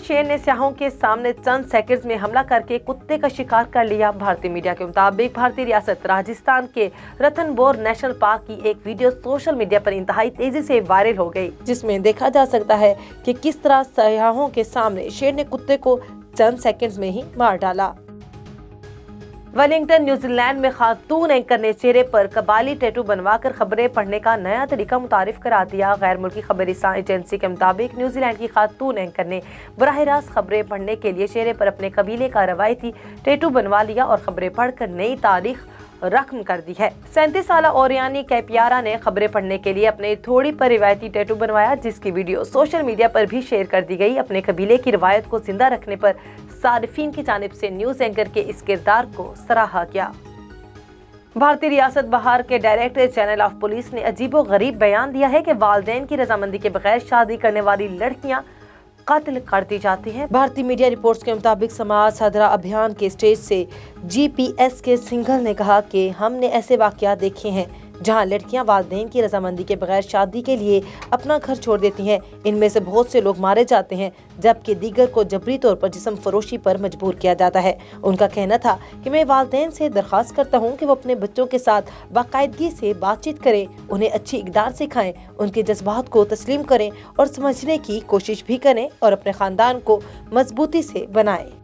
शेर ने स्याहों के सामने चंद सेकंड्स में हमला करके कुत्ते का शिकार कर लिया। भारतीय मीडिया के मुताबिक भारतीय रियासत राजस्थान के रतनबोर नेशनल पार्क की एक वीडियो सोशल मीडिया पर इंतहाई तेजी से वायरल हो गई, जिसमें देखा जा सकता है कि किस तरह सयाहों के सामने शेर ने कुत्ते को चंद सेकंड्स में ही मार डाला। वेलिंगटन न्यूजीलैंड में खातून एंकर ने चेहरे पर कबाली टैटू बनवाकर खबरें पढ़ने का नया तरीका मुतारिफ करा दिया। गैर मुल्की खबरी एजेंसी के मुताबिक न्यूजीलैंड की खातून एंकर ने बराह रास्त खबरें पढ़ने के लिए चेहरे पर अपने कबीले का रवायती टैटू बनवा लिया और खबरें पढ़कर नई तारीख रकम कर दी है। 37 साल ओरियानी कैपियारा ने खबरें पढ़ने के लिए अपने थोड़ी पर रिवायती टैटू बनवाया, जिसकी वीडियो सोशल मीडिया पर भी शेयर कर दी गई। अपने कबीले की रवायत को जिंदा रखने पर सारिफीन की जानिब से न्यूज एंकर के इस किरदार को सराहा गया। भारतीय रियासत बहार के डायरेक्टर जनरल ऑफ पुलिस ने अजीबो गरीब बयान दिया है कि वालिदैन की रजामंदी के बगैर शादी करने वाली लड़कियां कत्ल कर दी जाती हैं। भारतीय मीडिया रिपोर्ट्स के मुताबिक समाज सदरा अभियान के स्टेज से GPS के सिंघल ने कहा कि हमने ऐसे वाकयात देखे हैं जहां लड़कियां वालिदैन की रजामंदी के बगैर शादी के लिए अपना घर छोड़ देती हैं। इनमें से बहुत से लोग मारे जाते हैं, जबकि दीगर को जबरी तौर पर जिस्म फरोशी पर मजबूर किया जाता है। उनका कहना था कि मैं वालिदैन से दरख्वास्त करता हूं कि वो अपने बच्चों के साथ बाकायदगी से बातचीत करें, उन्हें अच्छी इक़दार सिखाएं, उनके जज्बात को तस्लीम करें और समझने की कोशिश भी करें और अपने खानदान को मजबूती से बनाएं।